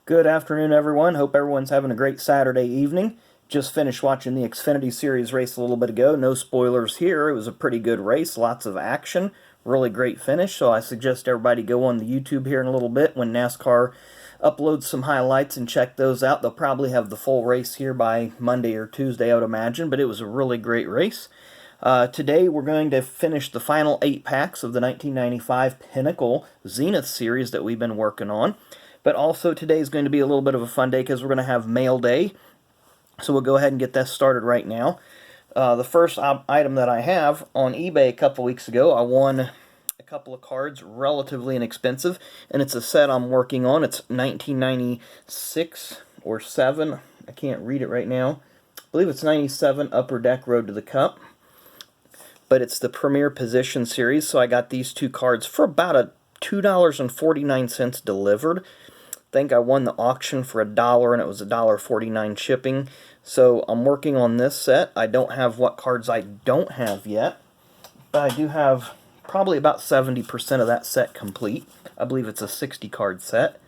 Good afternoon, everyone. Hope everyone's having a great Saturday evening. Just finished watching the Xfinity Series race a little bit ago. No spoilers here. It was a pretty good race, lots of action, really great finish. So I suggest everybody go on the YouTube here in a little bit when NASCAR uploads some highlights and check those out. They'll probably have the full race here by Monday or Tuesday, I would imagine, but it was a really great race. Today we're going to finish the final 8 packs of the 1995 Pinnacle Zenith Series that we've been working on. But also today is going to be a little bit of a fun day because we're going to have mail day. So we'll go ahead and get that started right now. The first item that I have on eBay a couple weeks ago, I won a couple of cards, relatively inexpensive, and it's a set I'm working on. It's 1996 or 7. I can't read it right now. I believe it's 97 Upper Deck Road to the Cup. But it's the Premier Position Series, so I got these two cards for about $2.49 delivered. I think I won the auction for $1 and it was $1.49 shipping. So I'm working on this set. I don't have what cards I don't have yet, but I do have probably about 70% of that set complete. I believe it's a 60 card set.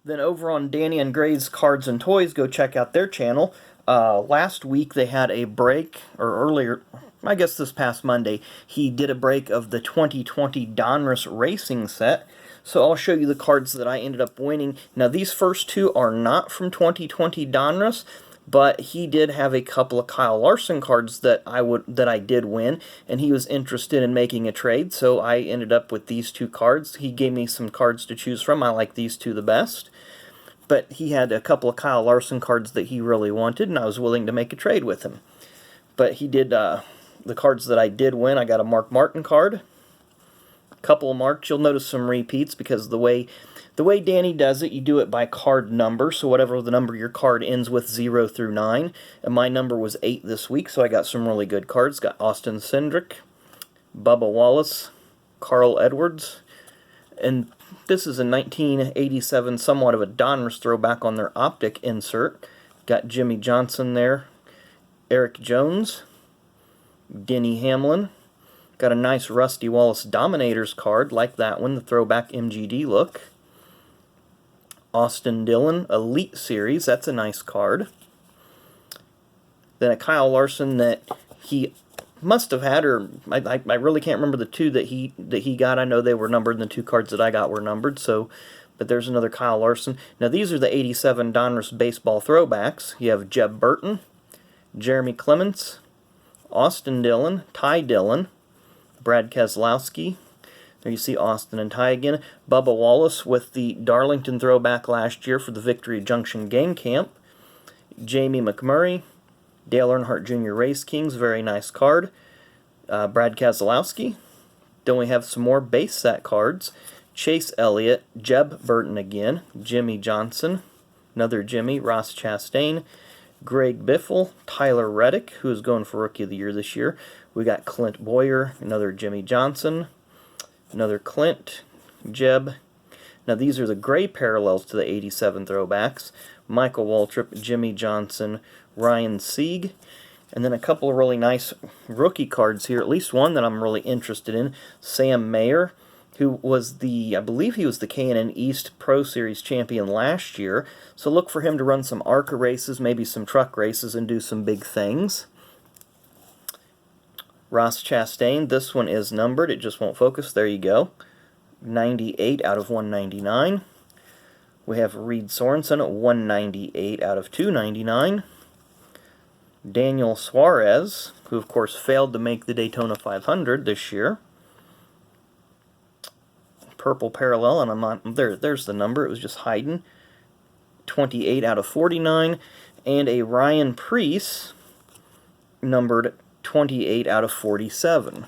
Then over on Danny and Gray's Cards and Toys, go check out their channel. Last week they had a break, or earlier, I guess this past Monday, he did a break of the 2020 Donruss Racing set. So I'll show you the cards that I ended up winning. Now these first two are not from 2020 Donruss, but he did have a couple of Kyle Larson cards that I did win, and he was interested in making a trade, so I ended up with these two cards. He gave me some cards to choose from. I like these two the best. But he had a couple of Kyle Larson cards that he really wanted, and I was willing to make a trade with him. But he did, the cards that I did win, I got a Mark Martin card, a couple of marks. You'll notice some repeats because the way Danny does it, you do it by card number, so whatever the number your card ends with, 0 through 9. And my number was 8 this week, so I got some really good cards. Got Austin Cindric, Bubba Wallace, Carl Edwards, and this is a 1987, somewhat of a Donruss throwback on their optic insert. Got Jimmy Johnson there, Eric Jones, Denny Hamlin. Got a nice Rusty Wallace Dominators card, like that one, the throwback MGD look. Austin Dillon, Elite Series, that's a nice card. Then a Kyle Larson that he must have had, or I really can't remember the two that he got. I know they were numbered, and the two cards that I got were numbered. So, but there's another Kyle Larson. Now these are the 87 Donruss baseball throwbacks. You have Jeb Burton, Jeremy Clements, Austin Dillon, Ty Dillon, Brad Keselowski. There you see Austin and Ty again. Bubba Wallace with the Darlington throwback last year for the Victory Junction Game Camp. Jamie McMurray, Dale Earnhardt Jr. Race Kings, very nice card. Brad Keselowski. Then we have some more base set cards. Chase Elliott, Jeb Burton again, Jimmy Johnson, another Jimmy, Ross Chastain, Greg Biffle, Tyler Reddick, who is going for Rookie of the Year this year. We got Clint Boyer, another Jimmy Johnson, another Clint, Jeb. Now these are the gray parallels to the 87 throwbacks. Michael Waltrip, Jimmy Johnson, Ryan Sieg, and then a couple of really nice rookie cards here, at least one that I'm really interested in. Sam Mayer, who was I believe he was the K&N East Pro Series champion last year, so look for him to run some ARCA races, maybe some truck races, and do some big things. Ross Chastain, this one is numbered, it just won't focus, there you go. 98 out of 199. We have Reed Sorensen at 198 out of 299. Daniel Suarez, who of course failed to make the Daytona 500 this year. Purple parallel, and I'm not there's the number, it was just hiding. 28 out of 49. And a Ryan Preece, numbered 28 out of 47.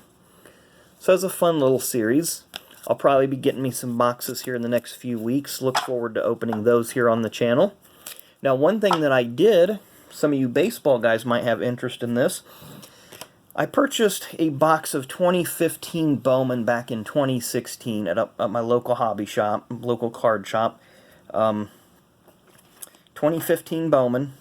So it's a fun little series. I'll probably be getting me some boxes here in the next few weeks. Look forward to opening those here on the channel. Now, one thing that I did, some of you baseball guys might have interest in this, I purchased a box of 2015 Bowman back in 2016 at my local hobby shop, local card shop. 2015 Bowman.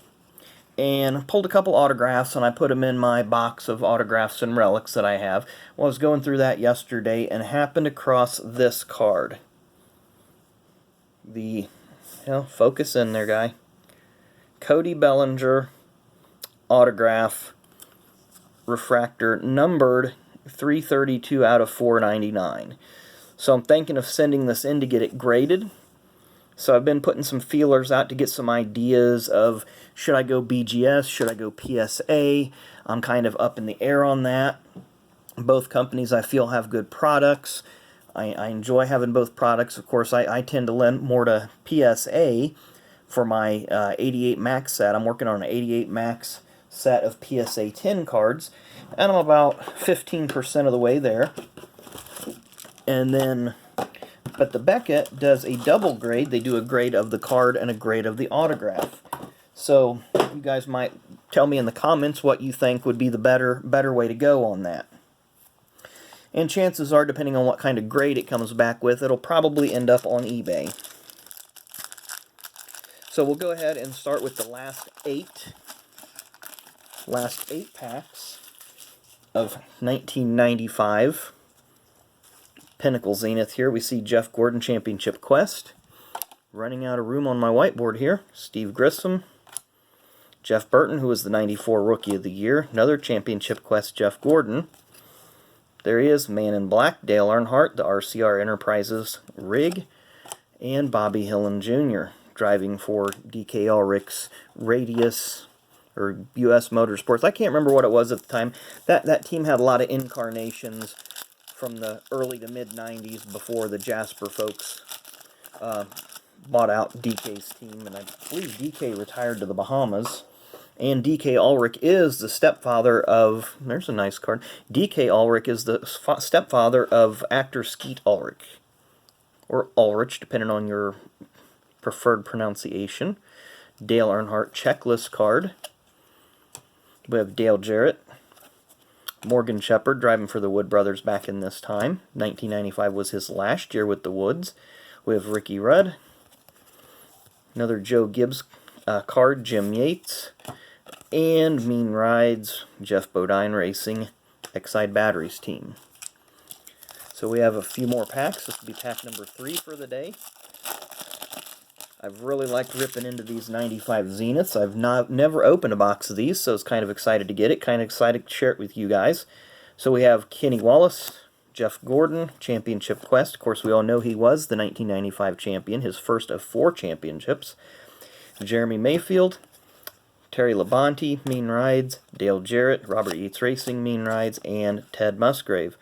and pulled a couple autographs, and I put them in my box of autographs and relics that I have. Well, I was going through that yesterday and happened across this card. the, focus in there, guy. Cody Bellinger autograph refractor, numbered 332 out of 499. So I'm thinking of sending this in to get it graded. So I've been putting some feelers out to get some ideas of, should I go BGS, should I go PSA? I'm kind of up in the air on that. Both companies I feel have good products. I enjoy having both products. Of course, I tend to lend more to PSA for my 88 Max set. I'm working on an 88 Max set of PSA 10 cards, and I'm about 15% of the way there. And then, but the Beckett does a double grade. They do a grade of the card and a grade of the autograph. So you guys might tell me in the comments what you think would be the better way to go on that. And chances are, depending on what kind of grade it comes back with, it'll probably end up on eBay. So we'll go ahead and start with the last eight packs of 1995 Pinnacle Zenith here. We see Jeff Gordon Championship Quest. Running out of room on my whiteboard here. Steve Grissom. Jeff Burton, who was the 94 Rookie of the Year. Another Championship Quest Jeff Gordon. There he is, Man in Black, Dale Earnhardt, the RCR Enterprises rig, and Bobby Hillin Jr. driving for DK Ulrich's Radius, or US Motorsports. I can't remember what it was at the time. That team had a lot of incarnations from the early to mid-90s before the Jasper folks bought out DK's team, and I believe DK retired to the Bahamas. And DK Ulrich is the stepfather of, there's a nice card, DK Ulrich is the stepfather of actor Skeet Ulrich, or Ulrich, depending on your preferred pronunciation. Dale Earnhardt checklist card. We have Dale Jarrett. Morgan Shepherd driving for the Wood Brothers back in this time. 1995 was his last year with the Woods. We have Ricky Rudd. Another Joe Gibbs card, Jim Yates. And Mean Rides, Jeff Bodine Racing, Exide Batteries team. So we have a few more packs. This will be pack number 3 for the day. I've really liked ripping into these 95 Zeniths. I've never opened a box of these, so I was kind of excited to get it. Kind of excited to share it with you guys. So we have Kenny Wallace, Jeff Gordon, Championship Quest. Of course, we all know he was the 1995 champion, his first of 4 championships. Jeremy Mayfield, Terry Labonte, Mean Rides, Dale Jarrett, Robert Yates Racing, Mean Rides, and Ted Musgrave.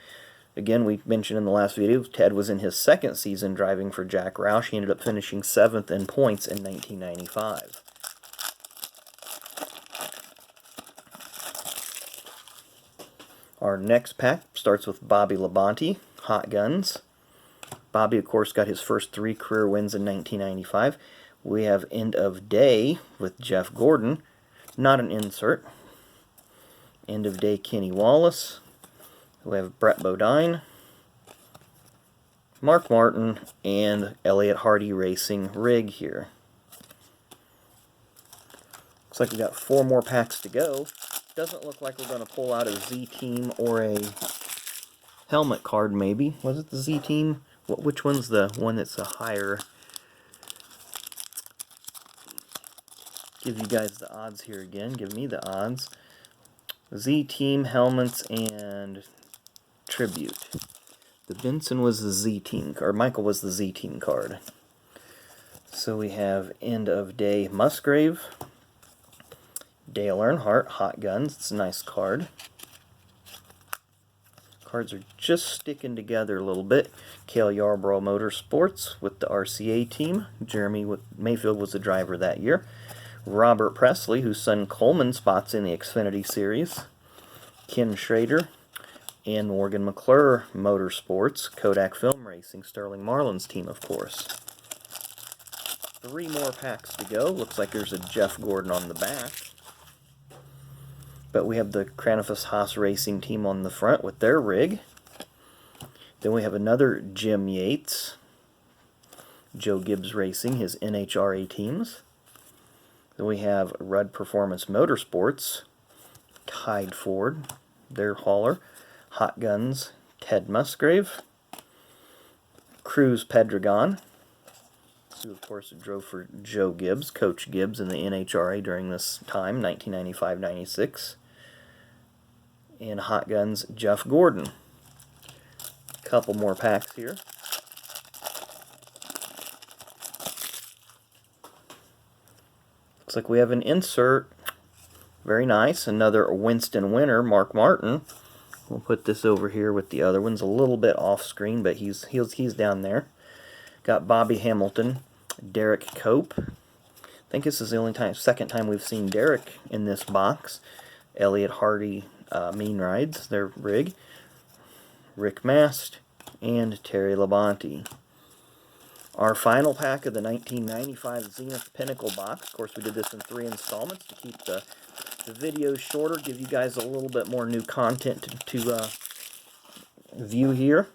Again, we mentioned in the last video, Ted was in his second season driving for Jack Roush. He ended up finishing 7th in points in 1995. Our next pack starts with Bobby Labonte, Hot Guns. Bobby, of course, got his first 3 career wins in 1995. We have End of Day with Jeff Gordon. Not an insert. End of Day Kenny Wallace. We have Brett Bodine, Mark Martin, and Elliott Hardy Racing rig here. Looks like we got 4 more packs to go. Doesn't look like we're going to pull out a Z-Team or a helmet card, maybe. Was it the Z-Team? Which one's the one that's a higher? Give you guys the odds here again. Give me the odds. Z-Team, helmets, and tribute. The Benson was the Z-Team, or Michael was the Z-Team card. So we have End of Day Musgrave, Dale Earnhardt, Hot Guns. It's a nice card. Cards are just sticking together a little bit. Cale Yarborough Motorsports with the RCA team. Jeremy Mayfield was the driver that year. Robert Presley, whose son Coleman spots in the Xfinity Series. Ken Schrader. And Morgan McClure Motorsports, Kodak Film Racing, Sterling Marlin's team, of course. 3 more packs to go. Looks like there's a Jeff Gordon on the back. But we have the Cranifus Haas Racing team on the front with their rig. Then we have another Jim Yates, Joe Gibbs Racing, his NHRA teams. Then we have Rudd Performance Motorsports, Hyde Ford, their hauler. Hot Guns, Ted Musgrave. Cruz Pedregon. who of course drove for Joe Gibbs, Coach Gibbs in the NHRA during this time, 1995-96. And Hot Guns, Jeff Gordon. Couple more packs here. Looks like we have an insert. Very nice. Another Winston winner, Mark Martin. We'll put this over here with the other ones. A little bit off screen, but he's down there. Got Bobby Hamilton, Derek Cope. I think this is the second time we've seen Derek in this box. Elliott Hardy, Mean Rides, their rig. Rick Mast, and Terry Labonte. Our final pack of the 1995 Zenith Pinnacle box. Of course, we did this in 3 installments to keep the videos shorter, give you guys a little bit more new content to view here.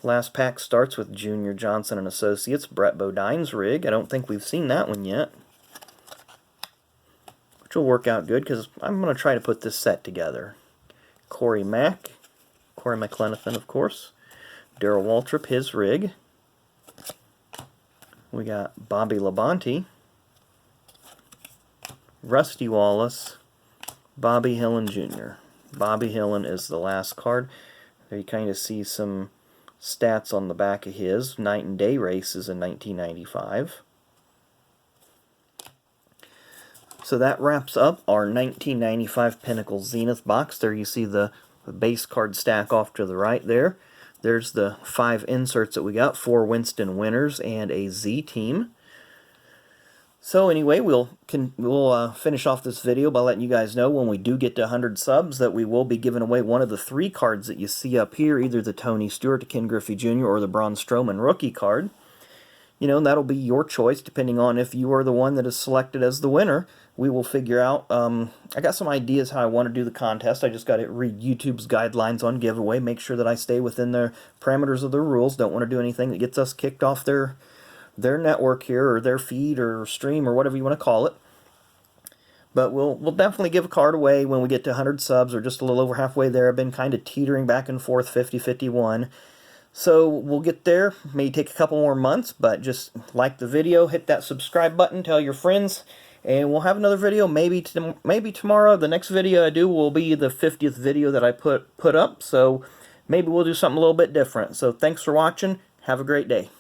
Last pack starts with Junior Johnson and Associates, Brett Bodine's rig. I don't think we've seen that one yet, which will work out good because I'm going to try to put this set together. Corey McLenathan, of course. Darrell Waltrip, his rig. We got Bobby Labonte, Rusty Wallace, Bobby Hillen Jr. Bobby Hillen is the last card. There you kind of see some stats on the back of his. Night and day races in 1995. So that wraps up our 1995 Pinnacle Zenith box. There you see the base card stack off to the right there. There's the 5 inserts that we got, 4 Winston winners and a Z team. So anyway, we'll finish off this video by letting you guys know when we do get to 100 subs that we will be giving away one of the 3 cards that you see up here, either the Tony Stewart, the Ken Griffey Jr., or the Braun Strowman rookie card. You know, and that'll be your choice depending on if you are the one that is selected as the winner. We will figure out, I got some ideas how I want to do the contest. I just got to read YouTube's guidelines on giveaway, make sure that I stay within the parameters of their rules. Don't want to do anything that gets us kicked off their network here, or their feed, or stream, or whatever you want to call it. But we'll definitely give a card away when we get to 100 subs, or just a little over halfway there. I've been kind of teetering back and forth, 50-51. So we'll get there. May take a couple more months, but just like the video, hit that subscribe button, tell your friends, and we'll have another video maybe tomorrow. The next video I do will be the 50th video that I put up, so maybe we'll do something a little bit different. So thanks for watching. Have a great day.